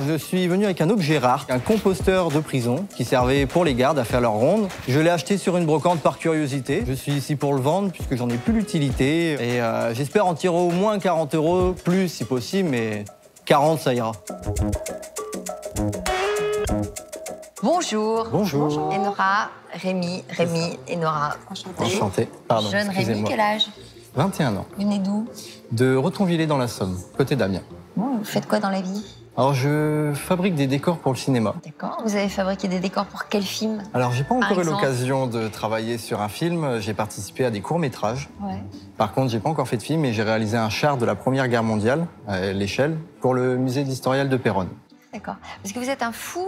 Je suis venu avec un objet rare, un composteur de prison qui servait pour les gardes à faire leur ronde. Je l'ai acheté sur une brocante par curiosité. Je suis ici pour le vendre puisque j'en ai plus l'utilité et j'espère en tirer au moins 40 €, plus si possible, mais 40 ça ira. Bonjour. Bonjour. Enora, Rémi, Enora. Enchantée. Enchanté. Pardon, Jeune Rémi, excusez-moi. quel âge? 21 ans. Vous venez d'où? De Retonvillers dans la Somme, côté d'Amiens. Bon, vous faites quoi dans la vie? Alors, je fabrique des décors pour le cinéma. D'accord. Vous avez fabriqué des décors pour quel film? Alors, j'ai pas Par encore eu exemple l'occasion de travailler sur un film. J'ai participé à des courts-métrages. Ouais. Par contre, j'ai pas encore fait de film, mais j'ai réalisé un char de la Première Guerre mondiale, à l'échelle, pour le musée de l'Historial de Péronne. D'accord. Parce que vous êtes un fou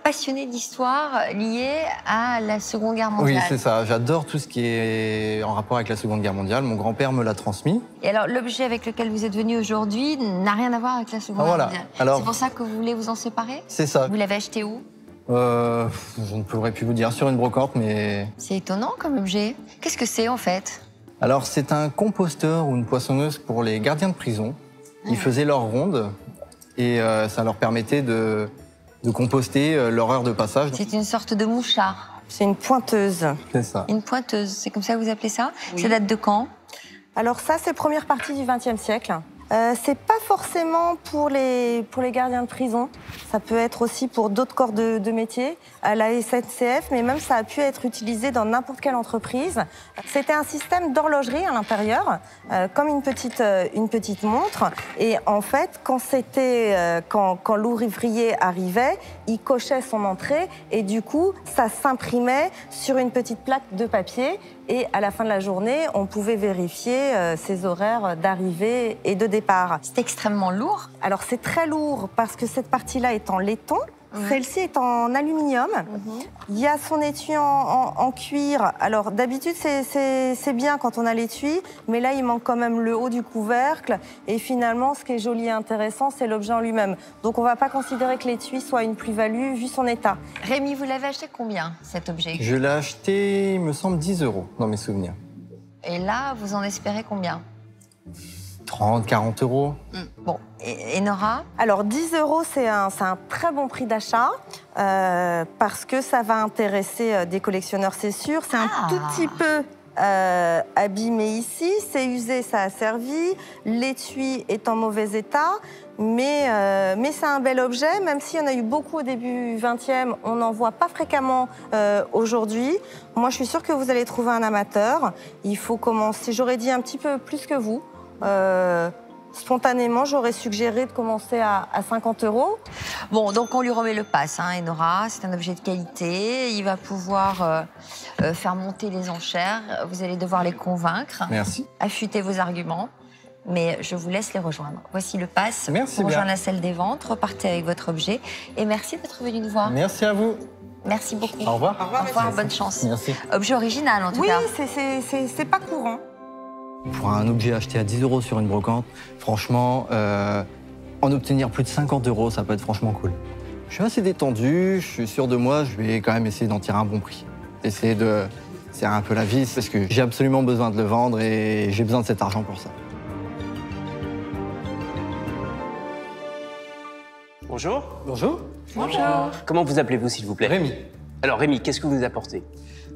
passionné d'histoire lié à la Seconde Guerre Oui, mondiale. c'est ça. J'adore tout ce qui est en rapport avec la Seconde Guerre mondiale. Mon grand-père me l'a transmis. Et alors, l'objet avec lequel vous êtes venu aujourd'hui n'a rien à voir avec la Seconde Voilà. Guerre mondiale. Alors- C'est pour ça que vous voulez vous en séparer? C'est ça. Vous l'avez acheté où? Je ne pourrais plus vous dire sur une brocante, mais... C'est étonnant comme objet. Qu'est-ce que c'est en fait? Alors, c'est un composteur ou une poissonneuse pour les gardiens de prison. Ils faisaient leur ronde et ça leur permettait de composter leur heure de passage. C'est une sorte de mouchard. C'est une pointeuse. C'est ça. Une pointeuse, c'est comme ça que vous appelez ça? Ça date de quand? Alors ça, c'est première partie du XXe siècle. C'est pas forcément pour les gardiens de prison. Ça peut être aussi pour d'autres corps de métier, à la SNCF, mais même ça a pu être utilisé dans n'importe quelle entreprise. C'était un système d'horlogerie à l'intérieur, comme une petite montre. Et en fait, quand l'ouvrier arrivait, il cochait son entrée et du coup, ça s'imprimait sur une petite plaque de papier. Et à la fin de la journée, on pouvait vérifier ses horaires d'arrivée et de départ. C'est extrêmement lourd. Alors c'est très lourd parce que cette partie-là est en laiton, celle-ci est en aluminium. Il y a son étui en cuir. Alors d'habitude c'est bien quand on a l'étui, mais là il manque quand même le haut du couvercle. Et finalement ce qui est joli et intéressant, c'est l'objet en lui-même. Donc on ne va pas considérer que l'étui soit une plus-value vu son état. Rémi, vous l'avez acheté combien, cet objet? Je l'ai acheté, il me semble, 10 € dans mes souvenirs. Et là, vous en espérez combien? 30, 40 €. Bon, et Nora? Alors 10 €, c'est un très bon prix d'achat parce que ça va intéresser des collectionneurs, c'est sûr. C'est un tout petit peu abîmé ici, c'est usé, ça a servi. L'étui est en mauvais état, mais c'est un bel objet. Même s'il y en a eu beaucoup au début 20e, on n'en voit pas fréquemment aujourd'hui. Moi, je suis sûre que vous allez trouver un amateur. Il faut commencer, j'aurais dit un petit peu plus que vous. Spontanément, j'aurais suggéré de commencer à 50 €. Bon, donc on lui remet le pass, hein, Enora. C'est un objet de qualité. Il va pouvoir faire monter les enchères. Vous allez devoir les convaincre. Merci. Affûter vos arguments. Mais je vous laisse les rejoindre. Voici le pass. Merci pour bien. rejoindre la salle des ventes. Repartez avec votre objet. Et merci d'être venu nous voir. Merci à vous. Merci beaucoup. Au revoir. Au revoir, bonne chance. Merci. Objet original, en tout Oui, cas. c'est pas courant. Pour un objet acheté à 10 € sur une brocante, franchement, en obtenir plus de 50 €, ça peut être franchement cool. Je suis assez détendu, je suis sûr de moi, je vais quand même essayer d'en tirer un bon prix. Essayer de serrer un peu la vis parce que j'ai absolument besoin de le vendre et j'ai besoin de cet argent pour ça. Bonjour. Bonjour. Bonjour. Comment vous appelez-vous, s'il vous plaît? Rémi. Alors, Rémi, qu'est-ce que vous apportez?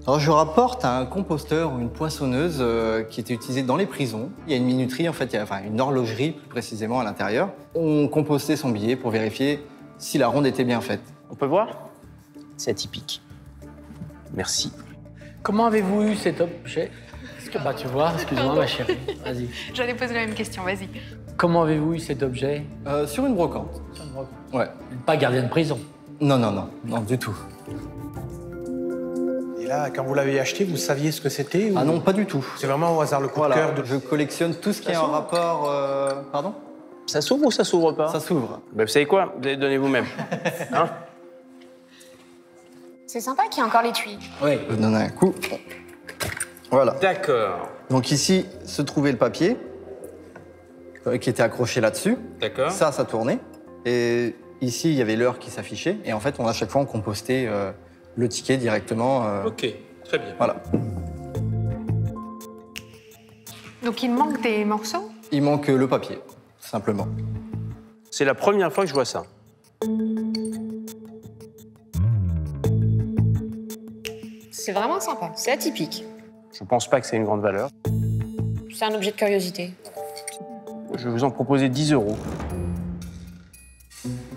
Alors je rapporte un composteur ou une poissonneuse qui était utilisée dans les prisons. Il y a une minuterie, en fait, une horlogerie plus précisément à l'intérieur. On compostait son billet pour vérifier si la ronde était bien faite. On peut voir? C'est atypique. Merci. Comment avez-vous eu cet objet? Bah tu vois, excuse-moi ma chérie, vas-y. J'allais poser la même question, vas-y. Comment avez-vous eu cet objet? Sur une brocante. Ouais. Pas gardien de prison. Non, du tout. Et là, quand vous l'avez acheté, vous saviez ce que c'était? Ah non, pas du tout. C'est vraiment au hasard le coup de cœur de... Je collectionne tout ce qui est en rapport... Pardon? Ça s'ouvre ou ça s'ouvre pas? Ça s'ouvre. Ben, vous savez quoi? Vous allez donner vous-même. Hein? C'est sympa qu'il y ait encore l'étui. Oui. Je vais donner un coup. Voilà. D'accord. Donc ici se trouvait le papier qui était accroché là-dessus. D'accord. Ça tournait. Et ici, il y avait l'heure qui s'affichait. Et en fait, à chaque fois, on compostait le ticket directement. Ok, très bien. Voilà. Donc il manque des morceaux? Il manque le papier, simplement. C'est la première fois que je vois ça. C'est vraiment sympa, c'est atypique. Je pense pas que c'est une grande valeur. C'est un objet de curiosité. Je vais vous en proposer 10 €.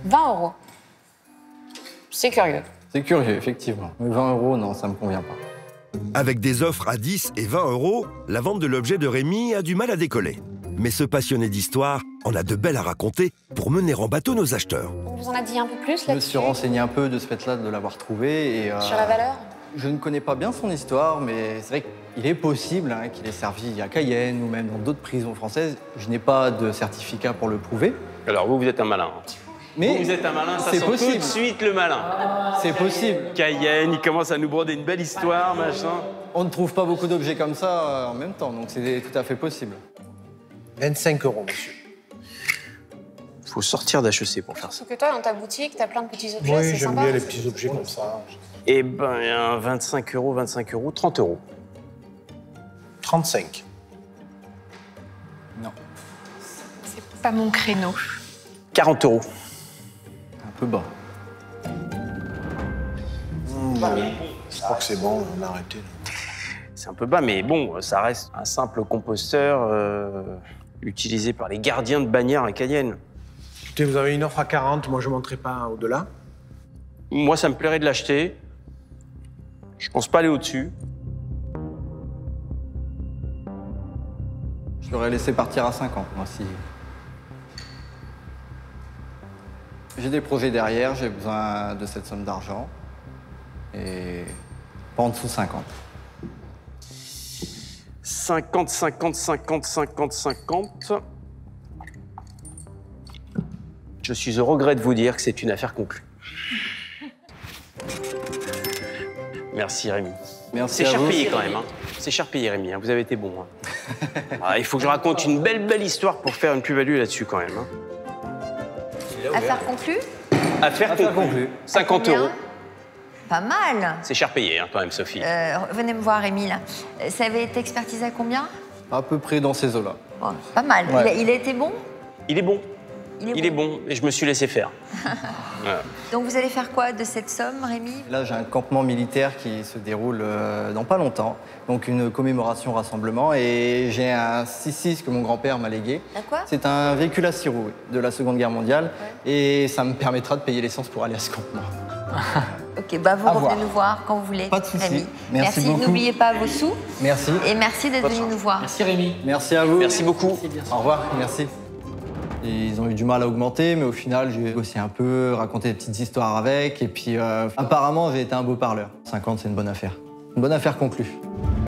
20 €. C'est curieux. C'est curieux, effectivement. Mais 20 €, non, ça me convient pas. Avec des offres à 10 et 20 €, la vente de l'objet de Rémi a du mal à décoller. Mais ce passionné d'histoire en a de belles à raconter pour mener en bateau nos acheteurs. On vous en a dit un peu plus Je me là-dessus suis renseigné un peu de ce fait-là, de l'avoir trouvé. Et, sur la valeur? je ne connais pas bien son histoire, mais c'est vrai qu'il est possible qu'il ait servi à Cayenne ou même dans d'autres prisons françaises. Je n'ai pas de certificat pour le prouver. Alors vous êtes un malin. Mais Vous êtes un malin, ça c'est sent possible. tout de suite le malin. C'est possible. Cayenne, il commence à nous broder une belle histoire, machin. On ne trouve pas beaucoup d'objets comme ça en même temps, donc c'est tout à fait possible. 25 €, monsieur. Faut sortir d'HEC pour faire ça. Sauf que toi, dans ta boutique, t'as plein de petits objets, Oui, c'est j'aime sympa. bien les petits objets comme ça. Eh ben, 25 €, 30 €. 35. Non, C'est pas mon créneau. 40 €. un peu bas. Je crois que c'est bon, on a arrêté. Là. C'est un peu bas, mais bon, ça reste un simple composteur utilisé par les gardiens de Bagnères à Cayenne. Écoutez, vous avez une offre à 40, moi je ne monterai pas au-delà. Moi, ça me plairait de l'acheter. Je pense pas aller au-dessus. Je l'aurais laissé partir à 50, moi, si. J'ai des projets derrière, j'ai besoin de cette somme d'argent. Et pas en dessous de 50. 50, 50, 50, 50, 50. Je suis au regret de vous dire que c'est une affaire conclue. Merci Rémi. Merci C'est à cher vous. payé quand même. Hein. C'est cher payé Rémi, hein. Vous avez été bon. Hein. Ah, il faut que je raconte une belle histoire pour faire une plus-value là-dessus quand même. Hein. Affaire conclue? Affaire conclue. 50 Combien? €. Pas mal. C'est cher payé hein, quand même Sophie. Venez me voir, Rémi, là. Ça avait été expertisé à combien? À peu près dans ces eaux-là. Bon, pas mal. Ouais. Il a été bon? Il est bon. Il est bon et je me suis laissé faire. Voilà. Donc vous allez faire quoi de cette somme, Rémi? Là, j'ai un campement militaire qui se déroule dans pas longtemps. Donc une commémoration rassemblement. Et j'ai un 6.6 que mon grand-père m'a légué. À quoi? C'est un véhicule à 6 roues oui, de la Seconde Guerre mondiale. Ouais. Et ça me permettra de payer l'essence pour aller à ce campement. Ok, bah vous À revenez voir. nous voir quand vous voulez. Pas de souci. Rémi. Merci beaucoup. N'oubliez pas vos sous. Merci. Et merci d'être venu nous voir. Merci Rémi. Merci à vous. Merci beaucoup. Au revoir. Merci. Ils ont eu du mal à augmenter, mais au final, j'ai négocié un peu, raconté des petites histoires avec. Et puis, apparemment, j'ai été un beau parleur. 50, c'est une bonne affaire. Une bonne affaire conclue.